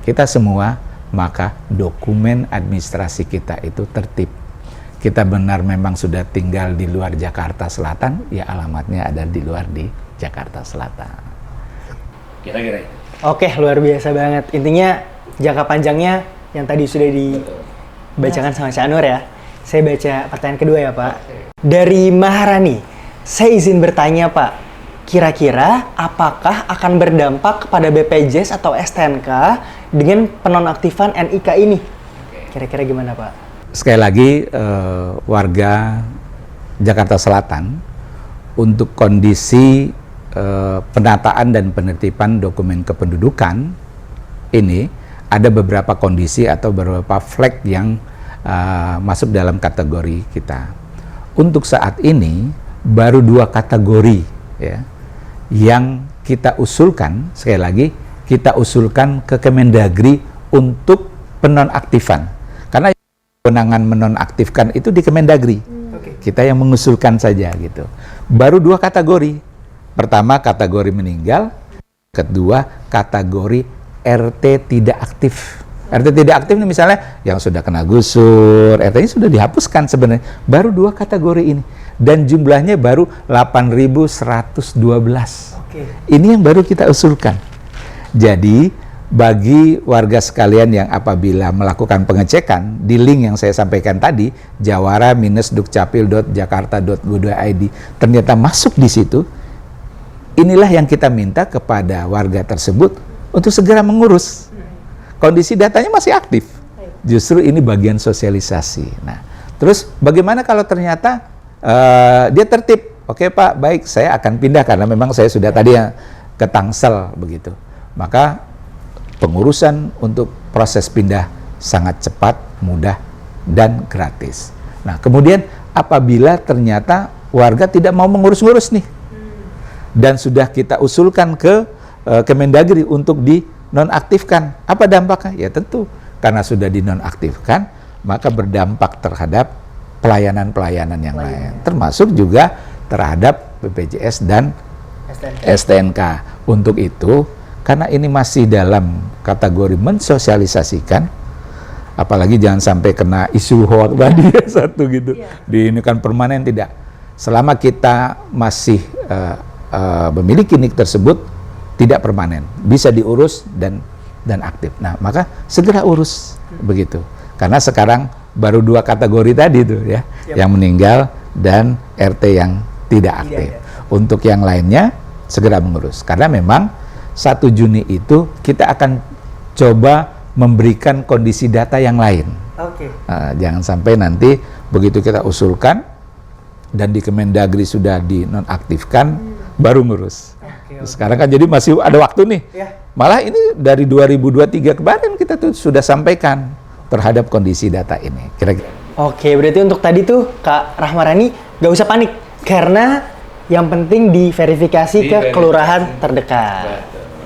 kita semua, maka dokumen administrasi kita itu tertib. Kita benar memang sudah tinggal di luar Jakarta Selatan, ya alamatnya ada di luar di Jakarta Selatan. Kira-kira. Oke, luar biasa banget. Intinya jangka panjangnya yang tadi sudah dibacakan sama Cak Nur ya. Saya baca pertanyaan kedua ya Pak. Dari Maharani, saya izin bertanya Pak, kira-kira apakah akan berdampak kepada BPJS atau STNK dengan penonaktifan NIK ini? Kira-kira gimana Pak? Sekali lagi warga Jakarta Selatan untuk kondisi penataan dan penertiban dokumen kependudukan ini ada beberapa kondisi atau beberapa flag yang masuk dalam kategori kita. Untuk saat ini baru 2 kategori ya yang kita usulkan, sekali lagi kita usulkan ke Kemendagri untuk penonaktifan. Karena kewenangan menonaktifkan itu di Kemendagri. Kita yang mengusulkan saja gitu. Baru 2 kategori. Pertama kategori meninggal, kedua kategori RT tidak aktif. RT tidak aktif ini misalnya yang sudah kena gusur, RT-nya sudah dihapuskan sebenarnya. Baru 2 kategori ini. Dan jumlahnya baru 8.112. Ini yang baru kita usulkan. Jadi bagi warga sekalian yang apabila melakukan pengecekan di link yang saya sampaikan tadi, jawara-dukcapil.jakarta.go.id, ternyata masuk di situ, inilah yang kita minta kepada warga tersebut untuk segera mengurus. Kondisi datanya masih aktif. Justru ini bagian sosialisasi. Nah, terus bagaimana kalau ternyata dia tertib? Oke Pak, baik, saya akan pindah karena memang saya sudah tadi ke Tangsel begitu. Maka pengurusan untuk proses pindah sangat cepat, mudah, dan gratis. Nah, kemudian apabila ternyata warga tidak mau mengurus-ngurus nih, dan sudah kita usulkan ke Kemendagri untuk dinonaktifkan, apa dampaknya? Ya tentu, karena sudah dinonaktifkan, maka berdampak terhadap pelayanan-pelayanan yang lain, termasuk juga terhadap BPJS dan STNK. Untuk itu, karena ini masih dalam kategori mensosialisasikan, apalagi jangan sampai kena isu hoax tadi satu gitu. Di ini kan permanen tidak. Selama kita masih memiliki nik tersebut tidak permanen, bisa diurus dan dan aktif. Nah, maka segera urus begitu. Karena sekarang baru 2 kategori tadi tuh ya, yang meninggal dan RT yang tidak aktif. Untuk yang lainnya segera mengurus. Karena memang 1 Juni itu kita akan coba memberikan kondisi data yang lain. Jangan sampai nanti begitu kita usulkan dan di Kemendagri sudah dinonaktifkan, baru ngurus. Sekarang kan jadi masih ada waktu nih. Malah ini dari 2023 kemarin kita tuh sudah sampaikan terhadap kondisi data ini. Kira-kira. Oke, berarti untuk tadi tuh Kak Rahmarani gak usah panik karena yang penting diverifikasi ke kelurahan terdekat.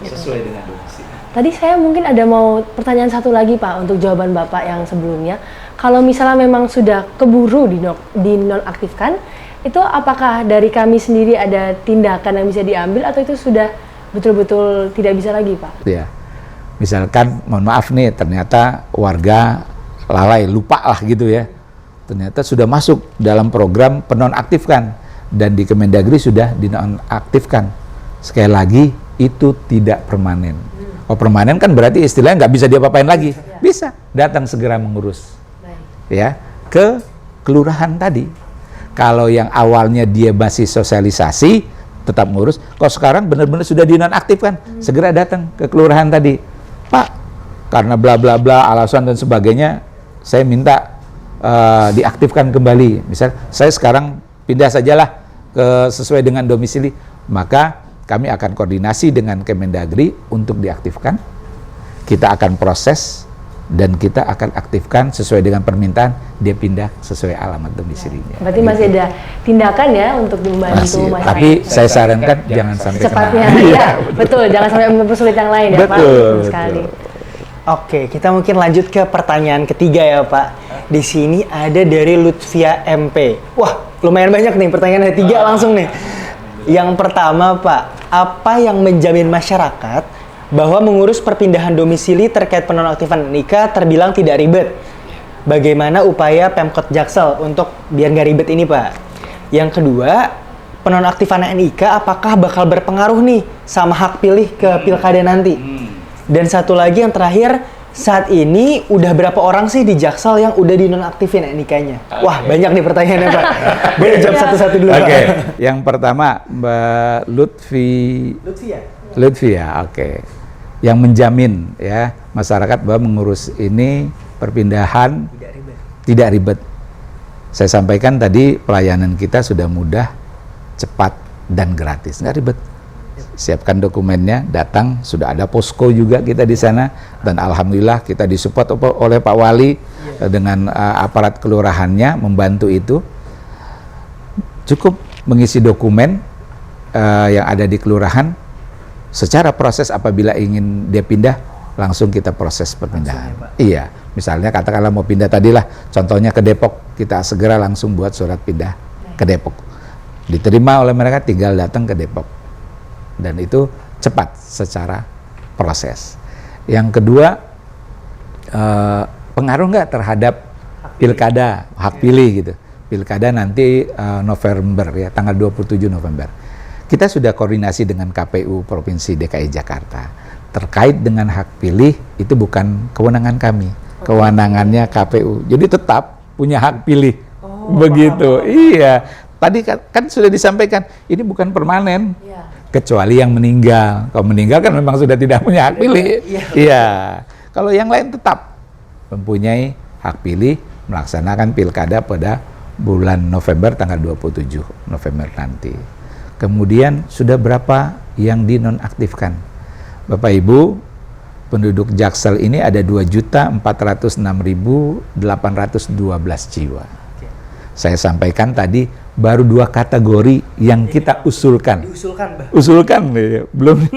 Sesuai dengan domisili. Tadi saya mungkin ada mau pertanyaan satu lagi Pak untuk jawaban Bapak yang sebelumnya. Kalau misalnya memang sudah keburu dinonaktifkan, itu apakah dari kami sendiri ada tindakan yang bisa diambil atau itu sudah betul-betul tidak bisa lagi Pak? Ya, misalkan mohon maaf nih ternyata warga lalai, lupa lah gitu ya. Ternyata sudah masuk dalam program penonaktifkan dan di Kemendagri sudah dinonaktifkan. Sekali lagi itu tidak permanen. Oh permanen kan berarti istilahnya nggak bisa diapa-apain lagi. Bisa, datang segera mengurus. Ya, ke kelurahan tadi. Kalau yang awalnya dia masih sosialisasi, tetap ngurus. Kalau sekarang benar-benar sudah dinonaktifkan, segera datang ke kelurahan tadi. Pak, karena bla bla bla alasan dan sebagainya, saya minta diaktifkan kembali. Misal, saya sekarang pindah sajalah sesuai dengan domisili, maka kami akan koordinasi dengan Kemendagri untuk diaktifkan. Kita akan proses dan kita akan aktifkan sesuai dengan permintaan, dia pindah sesuai alamat domisilinya. Berarti masih ada tindakan ya untuk membantu masyarakat. Tapi saya sarankan jangan sampai secepatnya. Iya, betul. Jangan sampai mempersulit yang lain ya Pak. Betul. Sekali. Oke, kita mungkin lanjut ke pertanyaan ketiga ya Pak. Di sini ada dari Lutfia MP. Wah, lumayan banyak nih pertanyaan ada 3 langsung nih. Yang pertama Pak, apa yang menjamin masyarakat bahwa mengurus perpindahan domisili terkait penonaktifan NIK terbilang tidak ribet? Bagaimana upaya Pemkot Jaksel untuk biar nggak ribet ini Pak? Yang kedua, penonaktifan NIK apakah bakal berpengaruh nih sama hak pilih ke pilkada nanti? Dan satu lagi yang terakhir, saat ini udah berapa orang sih di Jaksel yang udah dinonaktifin NIK-nya? Wah, banyak nih pertanyaannya Pak. Boleh jawab satu-satu dulu Pak. Oke, yang pertama Mbak Lutfia, oke. Yang menjamin ya masyarakat bahwa mengurus ini perpindahan tidak ribet. Saya sampaikan tadi pelayanan kita sudah mudah, cepat dan gratis, nggak ribet. Siapkan dokumennya, datang, sudah ada posko juga kita di sana dan alhamdulillah kita disupport oleh Pak Wali dengan aparat kelurahannya membantu itu. Cukup mengisi dokumen yang ada di kelurahan. Secara proses apabila ingin dia pindah, langsung kita proses perpindahan. Iya, misalnya katakanlah mau pindah tadilah, contohnya ke Depok, kita segera langsung buat surat pindah ke Depok. Diterima oleh mereka, tinggal datang ke Depok. Dan itu cepat secara proses. Yang kedua, pengaruh nggak terhadap pilkada, hak pilih gitu. Pilkada nanti November ya, tanggal 27 November. Kita sudah koordinasi dengan KPU Provinsi DKI Jakarta. Terkait dengan hak pilih, itu bukan kewenangan kami. Kewenangannya KPU. Jadi tetap punya hak pilih. Begitu. Iya. Tadi kan sudah disampaikan, ini bukan permanen. Kecuali yang meninggal. Kalau meninggal kan memang sudah tidak punya hak pilih. Iya. Kalau yang lain tetap mempunyai hak pilih melaksanakan pilkada pada bulan November, tanggal 27 November nanti. Kemudian sudah berapa yang dinonaktifkan? Bapak Ibu, penduduk Jaksel ini ada 2.406.812 jiwa. Saya sampaikan tadi baru 2 kategori yang kita usulkan. Usulkan, belum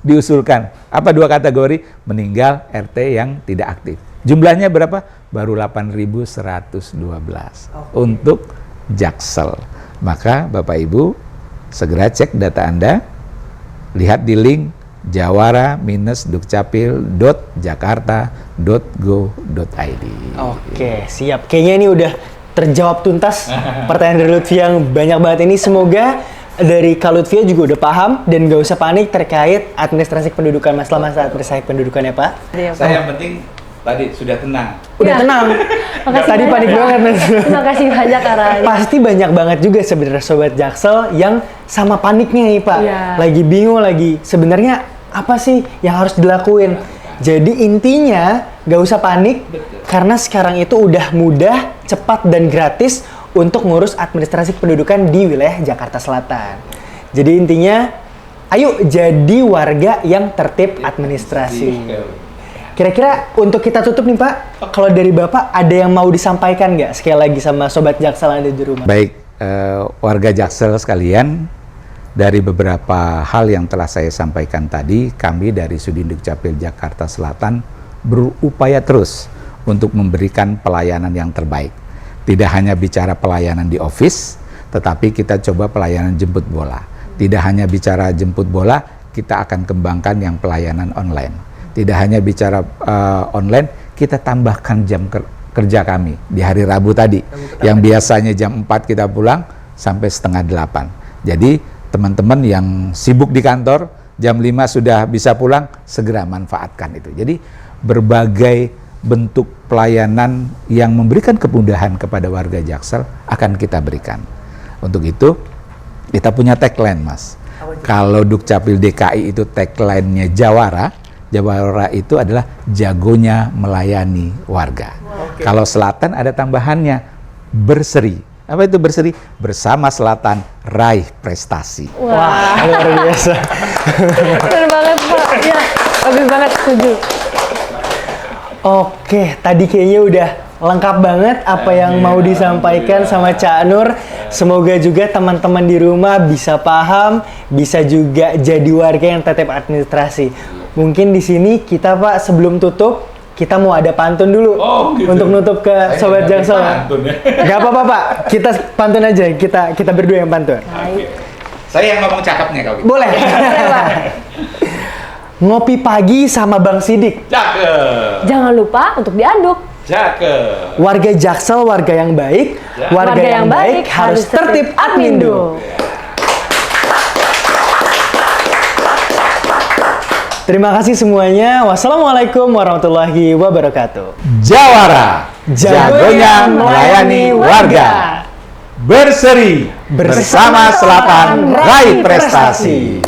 diusulkan. Apa 2 kategori? Meninggal, RT yang tidak aktif. Jumlahnya berapa? Baru 8.112 untuk Jaksel. Maka Bapak Ibu segera cek data Anda, lihat di link jawara-dukcapil.jakarta.go.id. Oke, siap. Kayaknya ini udah terjawab tuntas pertanyaan dari Lutfi yang banyak banget ini. Semoga dari Kak Lutfia juga udah paham dan gak usah panik terkait administrasi kependudukan, masalah administrasi kependudukan ya Pak. Iya, Pak. Saya yang penting tadi sudah tenang. Udah Ya. tenang. Makasih Tadi banyak, panik Pak. banget. Terima kasih banyak Ara. Pasti banyak banget juga sebenarnya Sobat Jaksel yang sama paniknya nih Pak. Iya. Lagi bingung lagi. Sebenarnya apa sih yang harus dilakuin? Jadi intinya gak usah panik karena sekarang itu udah mudah, cepat dan gratis untuk ngurus administrasi kependudukan di wilayah Jakarta Selatan. Jadi intinya ayo jadi warga yang tertib administrasi. Kira-kira untuk kita tutup nih Pak, kalau dari Bapak ada yang mau disampaikan nggak sekali lagi sama Sobat Jaksel yang ada di rumah? Baik, warga Jaksel sekalian, dari beberapa hal yang telah saya sampaikan tadi, kami dari Sudinduk Capil Jakarta Selatan berupaya terus untuk memberikan pelayanan yang terbaik. Tidak hanya bicara pelayanan di office, tetapi kita coba pelayanan jemput bola. Tidak hanya bicara jemput bola, kita akan kembangkan yang pelayanan online. Tidak hanya bicara online, kita tambahkan jam kerja kami di hari Rabu tadi. Yang biasanya jam 4 kita pulang sampai setengah 8. Jadi teman-teman yang sibuk di kantor, jam 5 sudah bisa pulang, segera manfaatkan itu. Jadi berbagai bentuk pelayanan yang memberikan kemudahan kepada warga Jaksel akan kita berikan. Untuk itu, kita punya tagline, Mas. Kalau Dukcapil DKI itu tagline-nya Jawara, Jawara itu adalah jagonya melayani warga. Kalau Selatan ada tambahannya, berseri. Apa itu berseri? Bersama Selatan raih prestasi. Wah, luar biasa. Bener banget Pak. Ya, bagus banget, setuju. Oke, tadi kayaknya udah lengkap banget apa yang mau disampaikan sama Cak Nur. Semoga juga teman-teman di rumah bisa paham, bisa juga jadi warga yang tertib administrasi. Mungkin di sini kita Pak sebelum tutup, kita mau ada pantun dulu untuk nutup ke Sobat Jaksel. Gak apa-apa Pak, kita pantun aja, kita berdua yang pantun. Saya yang ngomong cakepnya kalau gitu. Boleh. Ngopi pagi sama Bang Sidik. Cakep. Jangan lupa untuk diaduk. Cakep. Warga Jaksel, warga yang baik. Warga yang baik harus tertib admindo. Terima kasih semuanya. Wassalamualaikum warahmatullahi wabarakatuh. Jawara, jagonya melayani warga. Berseri, bersama Selatan raih prestasi.